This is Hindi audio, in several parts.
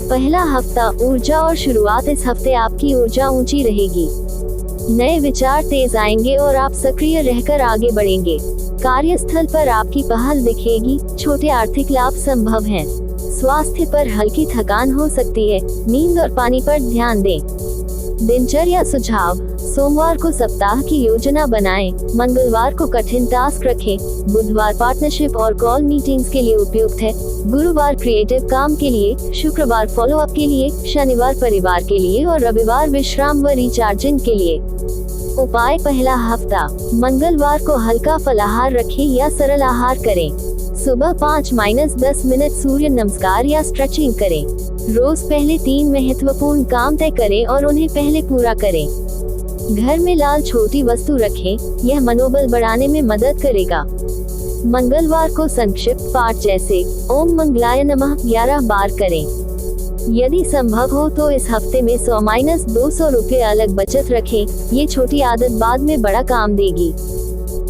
पहला हफ्ता ऊर्जा और शुरुआत। इस हफ्ते आपकी ऊर्जा ऊंची रहेगी, नए विचार तेज आएंगे और आप सक्रिय रहकर आगे बढ़ेंगे। कार्यस्थल पर आपकी पहल दिखेगी, छोटे आर्थिक लाभ संभव हैं। स्वास्थ्य पर हल्की थकान हो सकती है, नींद और पानी पर ध्यान दें। दिनचर्या सुझाव, सोमवार को सप्ताह की योजना बनाएं, मंगलवार को कठिन टास्क रखें, बुधवार पार्टनरशिप और कॉल मीटिंग्स के लिए उपयुक्त है, गुरुवार क्रिएटिव काम के लिए, शुक्रवार फॉलो अप के लिए, शनिवार परिवार के लिए और रविवार विश्राम व रिचार्जिंग के लिए। उपाय, पहला हफ्ता मंगलवार को हल्का फलाहार रखें या सरल आहार करें। सुबह 5-10 मिनट सूर्य नमस्कार या स्ट्रेचिंग करें। रोज पहले 3 महत्वपूर्ण काम तय करें और उन्हें पहले पूरा करें। घर में लाल छोटी वस्तु रखें, यह मनोबल बढ़ाने में मदद करेगा। मंगलवार को संक्षिप्त पाठ जैसे ओम मंगलाय नमः 11 बार करें। यदि संभव हो तो इस हफ्ते में 100-200 रुपए अलग बचत रखें, ये छोटी आदत बाद में बड़ा काम देगी।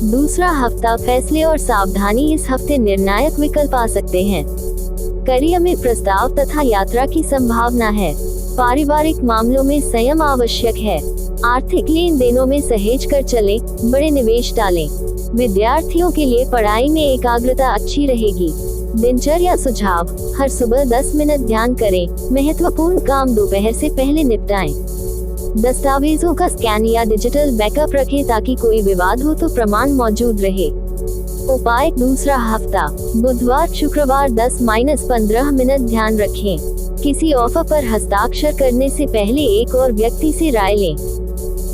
दूसरा हफ्ता फैसले और सावधानी। इस हफ्ते निर्णायक विकल्प आ सकते हैं। करियर में प्रस्ताव तथा यात्रा की संभावना है। पारिवारिक मामलों में संयम आवश्यक है। आर्थिक लेन देनों में सहेज कर चलें, बड़े निवेश टालें। विद्यार्थियों के लिए पढ़ाई में एकाग्रता अच्छी रहेगी। दिनचर्या सुझाव, हर सुबह 10 मिनट ध्यान करें, महत्वपूर्ण काम दोपहर से पहले निपटाएं। दस्तावेजों का स्कैन या डिजिटल बैकअप रखें ताकि कोई विवाद हो तो प्रमाण मौजूद रहे। उपाय, दूसरा हफ्ता बुधवार शुक्रवार 10-15 मिनट ध्यान रखें। किसी ऑफर पर हस्ताक्षर करने से पहले एक और व्यक्ति से राय लें।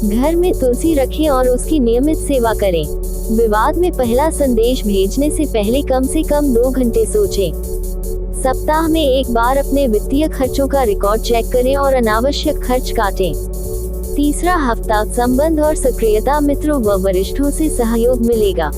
घर में तुलसी रखें और उसकी नियमित सेवा करें। विवाद में पहला संदेश भेजने से पहले कम से कम 2 घंटे सोचें। सप्ताह में एक बार अपने वित्तीय खर्चों का रिकॉर्ड चेक करें और अनावश्यक खर्च काटें। तीसरा हफ्ता संबंध और सक्रियता। मित्रों व वरिष्ठों से सहयोग मिलेगा।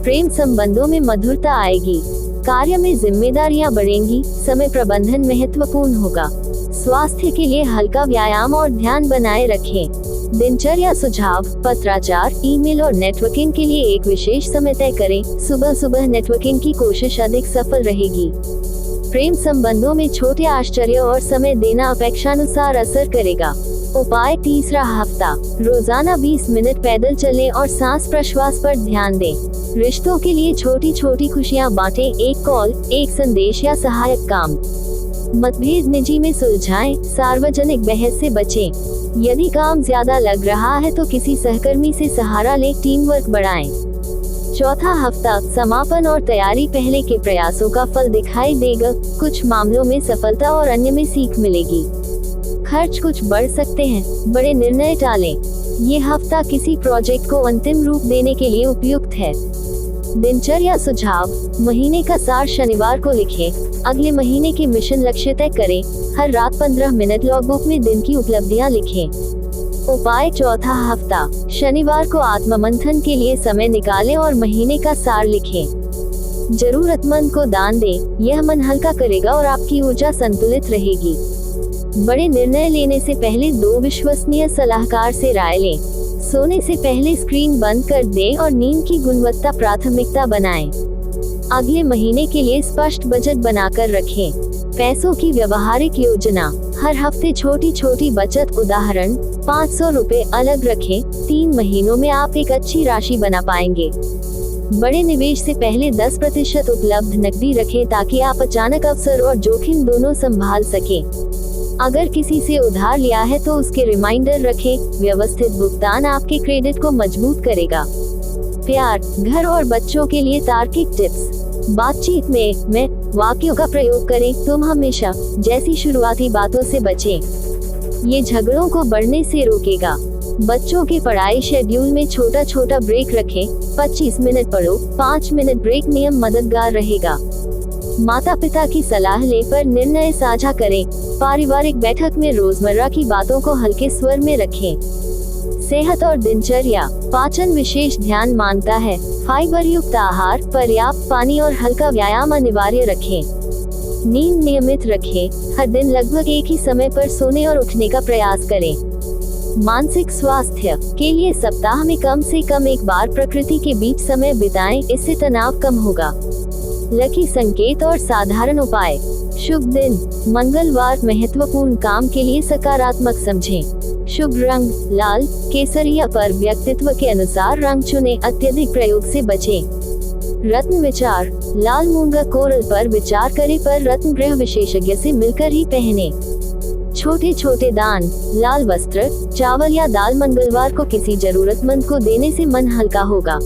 प्रेम संबंधों में मधुरता आएगी। कार्य में जिम्मेदारियां बढ़ेंगी। समय प्रबंधन महत्वपूर्ण होगा। स्वास्थ्य के लिए हल्का व्यायाम और ध्यान बनाए रखें। दिनचर्या सुझाव, पत्राचार, ईमेल और नेटवर्किंग के लिए एक विशेष समय तय करें। सुबह सुबह नेटवर्किंग की कोशिश अधिक सफल रहेगी। प्रेम संबंधों में छोटे आश्चर्य और समय देना अपेक्षानुसार असर करेगा। उपाय, तीसरा हफ्ता रोजाना 20 मिनट पैदल चलें और सांस प्रश्वास पर ध्यान दें। रिश्तों के लिए छोटी छोटी खुशियां बांटें, एक कॉल, एक संदेश या सहायक काम। मतभेद निजी में सुलझाएं, सार्वजनिक बहस से बचें। यदि काम ज्यादा लग रहा है तो किसी सहकर्मी से सहारा लें, टीम वर्क बढ़ाएं। चौथा हफ्ता समापन और तैयारी। पहले के प्रयासों का फल दिखाई देगा। कुछ मामलों में सफलता और अन्य में सीख मिलेगी। खर्च कुछ बढ़ सकते हैं, बड़े निर्णय टालें। ये हफ्ता किसी प्रोजेक्ट को अंतिम रूप देने के लिए उपयुक्त है। दिनचर्या सुझाव, महीने का सार शनिवार को लिखें। अगले महीने के मिशन लक्ष्य तय करें। हर रात 15 मिनट लॉगबुक में दिन की उपलब्धियां लिखें। उपाय, चौथा हफ्ता शनिवार को आत्ममंथन के लिए समय निकालें और महीने का सार लिखें। जरूरतमंद को दान दें, यह मन हल्का करेगा और आपकी ऊर्जा संतुलित रहेगी। बड़े निर्णय लेने से पहले 2 विश्वसनीय सलाहकार से राय लें। सोने से पहले स्क्रीन बंद कर दें और नींद की गुणवत्ता प्राथमिकता बनाएं। अगले महीने के लिए स्पष्ट बजट बनाकर रखें। पैसों की व्यवहारिक योजना, हर हफ्ते छोटी छोटी बचत, उदाहरण 500 रुपए अलग रखें। 3 महीनों में आप एक अच्छी राशि बना पाएंगे। बड़े निवेश से पहले 10% उपलब्ध नकदी रखें ताकि आप अचानक अवसर और जोखिम दोनों संभाल सकें। अगर किसी से उधार लिया है तो उसके रिमाइंडर रखें। व्यवस्थित भुगतान आपके क्रेडिट को मजबूत करेगा। प्यार, घर और बच्चों के लिए तार्किक टिप्स। बातचीत में मैं वाक्यों का प्रयोग करें। तुम हमेशा जैसी शुरुआती बातों से बचें। ये झगड़ों को बढ़ने से रोकेगा। बच्चों के पढ़ाई शेड्यूल में छोटा छोटा ब्रेक रखें। 25 मिनट पढ़ो, 5 मिनट ब्रेक नियम मददगार रहेगा। माता पिता की सलाह लेकर निर्णय साझा करें। पारिवारिक बैठक में रोजमर्रा की बातों को हल्के स्वर में रखें। सेहत और दिनचर्या, पाचन विशेष ध्यान मांगता है। फाइबर युक्त आहार, पर्याप्त पानी और हल्का व्यायाम अनिवार्य रखें। नींद नियमित रखें। हर दिन लगभग एक ही समय पर सोने और उठने का प्रयास करें। मानसिक स्वास्थ्य के लिए सप्ताह में कम से कम एक बार प्रकृति के बीच समय बिताएं, इससे तनाव कम होगा। लकी संकेत और साधारण उपाय, शुभ दिन मंगलवार, महत्वपूर्ण काम के लिए सकारात्मक समझें। शुभ रंग लाल केसरिया पर व्यक्तित्व के अनुसार रंग चुने, अत्यधिक प्रयोग से बचें। रत्न विचार लाल मूंगा कोरल पर विचार करें, पर रत्न गृह विशेषज्ञ से मिलकर ही पहने। छोटे छोटे दान लाल वस्त्र, चावल या दाल मंगलवार को किसी जरूरतमंद को देने से मन हल्का होगा।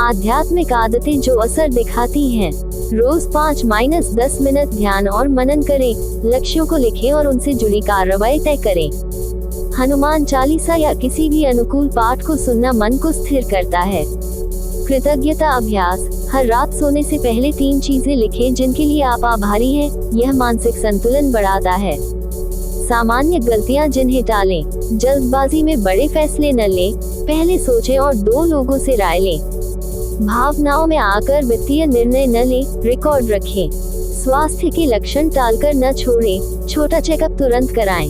आध्यात्मिक आदतें जो असर दिखाती हैं। रोज 5-10 मिनट ध्यान और मनन करें, लक्ष्यों को लिखें और उनसे जुड़ी कार्रवाई तय करें। हनुमान चालीसा या किसी भी अनुकूल पाठ को सुनना मन को स्थिर करता है। कृतज्ञता अभ्यास हर रात सोने से पहले 3 चीजें लिखें जिनके लिए आप आभारी हैं, यह मानसिक संतुलन बढ़ाता है। सामान्य गलतियां जिन्हें टालें, जल्दबाजी में बड़े फैसले न लें, पहले सोचें और 2 लोगों से राय लें। भावनाओं में आकर वित्तीय निर्णय न लें, रिकॉर्ड रखें। स्वास्थ्य के लक्षण टालकर न छोड़ें, छोटा चेकअप तुरंत कराएं।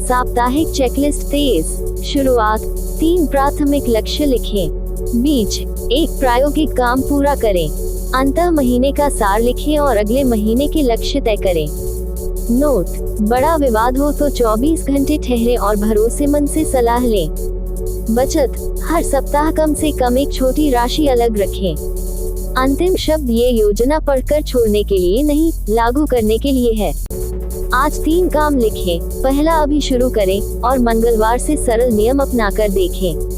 साप्ताहिक चेकलिस्ट तेज शुरुआत 3 प्राथमिक लक्ष्य लिखें। बीच 1 प्रायोगिक काम पूरा करें। अंत महीने का सार लिखें और अगले महीने के लक्ष्य तय करें। नोट बड़ा विवाद हो तो 24 घंटे ठहरे और भरोसेमंद से सलाह लें। बचत हर सप्ताह कम से कम एक छोटी राशि अलग रखें। अंतिम शब्द ये योजना पढ़कर छोड़ने के लिए नहीं, लागू करने के लिए है। आज 3 काम लिखें। पहला अभी शुरू करें और मंगलवार से सरल नियम अपनाकर देखें।